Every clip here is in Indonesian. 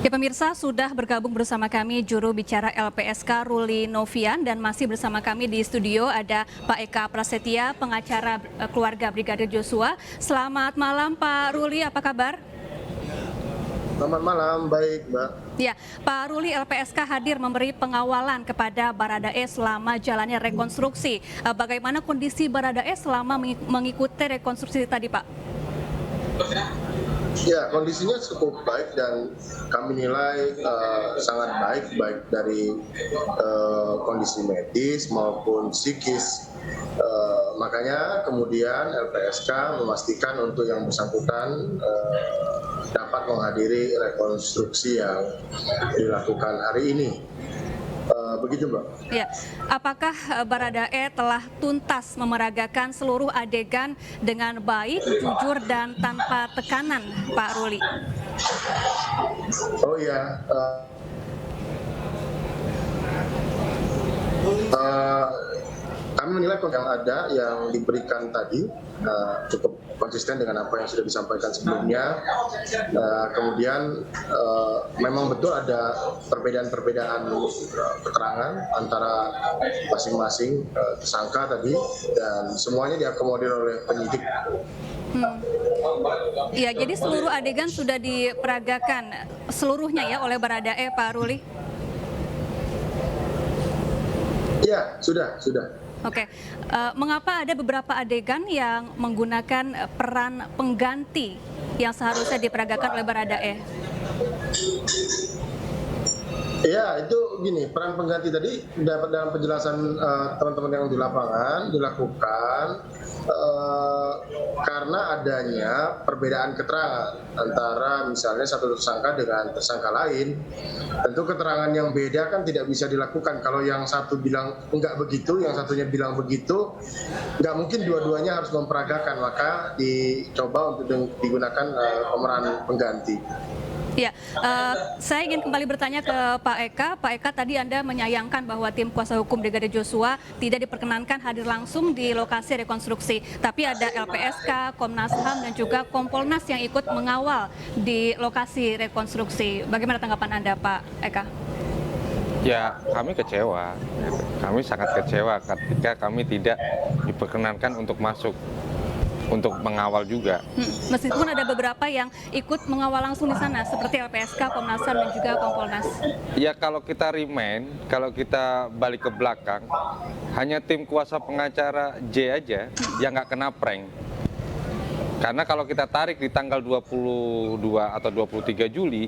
Ya pemirsa, sudah bergabung bersama kami juru bicara LPSK Ruli Novian dan masih bersama kami di studio ada Pak Eka Prasetya, pengacara keluarga Brigadir Joshua. Selamat malam Pak Ruli, apa kabar? Selamat malam, baik Mbak. Ya, Pak Ruli, LPSK hadir memberi pengawalan kepada Baradae selama jalannya rekonstruksi. Bagaimana kondisi Baradae selama mengikuti rekonstruksi tadi Pak? Ya, kondisinya cukup baik dan kami nilai sangat baik dari kondisi medis maupun psikis. Makanya kemudian LPSK memastikan untuk yang bersangkutan dapat menghadiri rekonstruksi yang dilakukan hari ini. Begitu Mbak. Ya, apakah Baradae telah tuntas memeragakan seluruh adegan dengan baik, jujur dan tanpa tekanan, Pak Ruli? Oh iya, kami menilai yang ada yang diberikan tadi cukup konsisten dengan apa yang sudah disampaikan sebelumnya. Kemudian memang betul ada perbedaan keterangan antara masing-masing tersangka tadi dan semuanya diakomodir oleh penyidik. Ya, jadi seluruh adegan sudah diperagakan seluruhnya ya oleh Baradae, Pak Ruli? Ya, sudah. Oke, mengapa ada beberapa adegan yang menggunakan peran pengganti yang seharusnya diperagakan oleh Baradae? Ya, itu gini, peran pengganti tadi dapat dalam penjelasan teman-teman yang di lapangan dilakukan karena adanya perbedaan keterangan antara misalnya satu tersangka dengan tersangka lain. Tentu keterangan yang beda kan tidak bisa dilakukan. Kalau yang satu bilang enggak begitu, yang satunya bilang begitu, enggak mungkin dua-duanya harus memperagakan, maka dicoba untuk digunakan pemeran pengganti. Ya, saya ingin kembali bertanya ke Pak Eka. Pak Eka, tadi Anda menyayangkan bahwa tim kuasa hukum Brigadir Joshua tidak diperkenankan hadir langsung di lokasi rekonstruksi. Tapi ada LPSK, Komnas HAM, dan juga Kompolnas yang ikut mengawal di lokasi rekonstruksi. Bagaimana tanggapan Anda, Pak Eka? Ya, kami kecewa. Kami sangat kecewa ketika kami tidak diperkenankan untuk masuk, untuk mengawal juga. Meskipun ada beberapa yang ikut mengawal langsung di sana, seperti LPSK, Komnas HAM, dan juga Kompolnas. Ya, kalau kita remind, kalau kita balik ke belakang, hanya tim kuasa pengacara J aja yang nggak kena prank. Karena kalau kita tarik di tanggal 22 atau 23 Juli,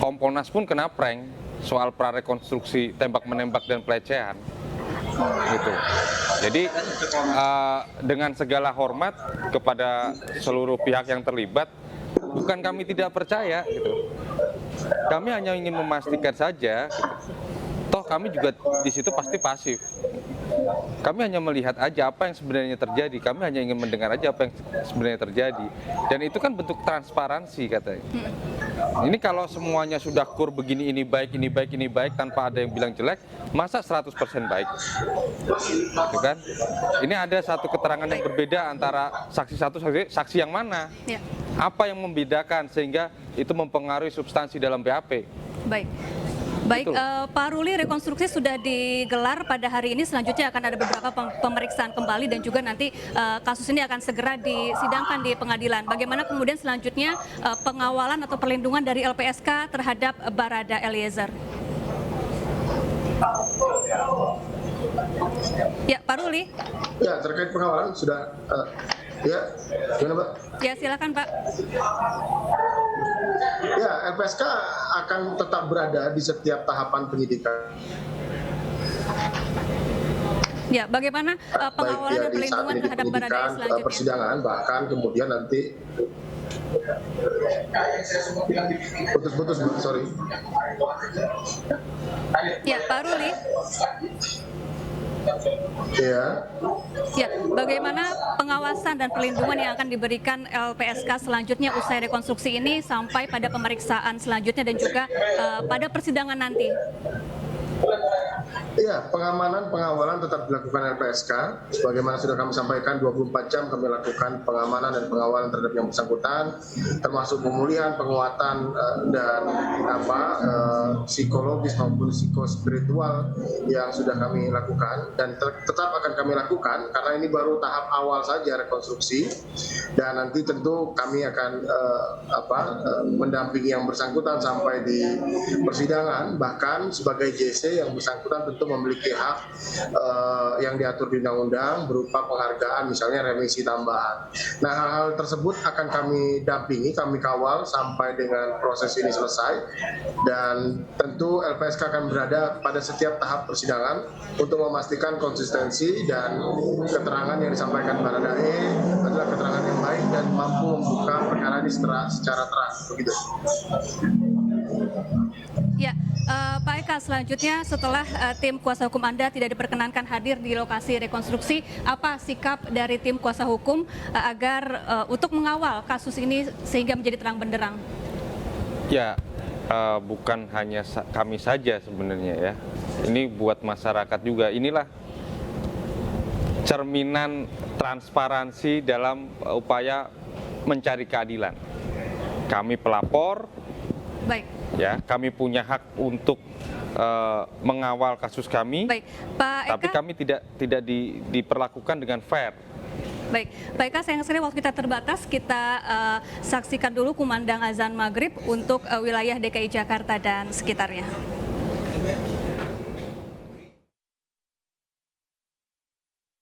Kompolnas pun kena prank soal prarekonstruksi tembak-menembak dan pelecehan. Gitu. Jadi dengan segala hormat kepada seluruh pihak yang terlibat, bukan kami tidak percaya, gitu. Kami hanya ingin memastikan saja, gitu. Toh kami juga di situ pasti pasif. Kami hanya melihat aja apa yang sebenarnya terjadi. Kami hanya ingin mendengar aja apa yang sebenarnya terjadi. Dan itu kan bentuk transparansi katanya. Ini kalau semuanya sudah kur begini, ini baik, tanpa ada yang bilang jelek, masa 100% baik? Gitu kan? Ini ada satu keterangan yang berbeda antara saksi satu, saksi yang mana? Ya. Apa yang membedakan sehingga itu mempengaruhi substansi dalam BAP? Baik, Pak Ruli, rekonstruksi sudah digelar pada hari ini. Selanjutnya akan ada beberapa pemeriksaan kembali dan juga nanti kasus ini akan segera disidangkan di pengadilan. Bagaimana kemudian selanjutnya pengawalan atau perlindungan dari LPSK terhadap Barada Eliezer? Ya, Pak Ruli. Ya, terkait pengawalan sudah. Ya, gimana Pak? Ya, silakan Pak. Ya, LPSK akan tetap berada di setiap tahapan penyidikan. Ya, bagaimana pengawalan dan perlindungan terhadap Baradae selanjutnya? Persidangan, bahkan kemudian nanti putus, sorry. Ya, Pak Ruli. Ya, bagaimana pengawasan dan perlindungan yang akan diberikan LPSK selanjutnya usai rekonstruksi ini sampai pada pemeriksaan selanjutnya dan juga pada persidangan nanti? Iya, pengamanan, pengawalan tetap dilakukan LPSK. Sebagaimana sudah kami sampaikan, 24 jam kami lakukan pengamanan dan pengawalan terhadap yang bersangkutan, termasuk pemulihan, penguatan, dan psikologis maupun psikospiritual yang sudah kami lakukan. Dan tetap akan kami lakukan, karena ini baru tahap awal saja rekonstruksi. Dan nanti tentu kami akan mendampingi yang bersangkutan sampai di persidangan. Bahkan sebagai JC yang bersangkutan tentu memiliki hak yang diatur di undang-undang berupa penghargaan, misalnya remisi tambahan. Nah, hal-hal tersebut akan kami dampingi, kami kawal sampai dengan proses ini selesai, dan tentu LPSK akan berada pada setiap tahap persidangan untuk memastikan konsistensi dan keterangan yang disampaikan Baradae adalah keterangan yang baik dan mampu membuka perkara ini secara terang. Begitu. Ya, Pak Eka, selanjutnya setelah tim kuasa hukum Anda tidak diperkenankan hadir di lokasi rekonstruksi, apa sikap dari tim kuasa hukum agar untuk mengawal kasus ini sehingga menjadi terang benderang? Ya, bukan hanya kami saja sebenarnya ya. Ini buat masyarakat juga. Inilah cerminan transparansi dalam upaya mencari keadilan. Kami pelapor. Baik. Ya, kami punya hak untuk mengawal kasus kami. Baik, Pak Eka. Tapi kami tidak diperlakukan dengan fair. Baik, Pak Eka, sayang sekali waktu kita terbatas. Kita saksikan dulu kumandang azan maghrib untuk wilayah DKI Jakarta dan sekitarnya.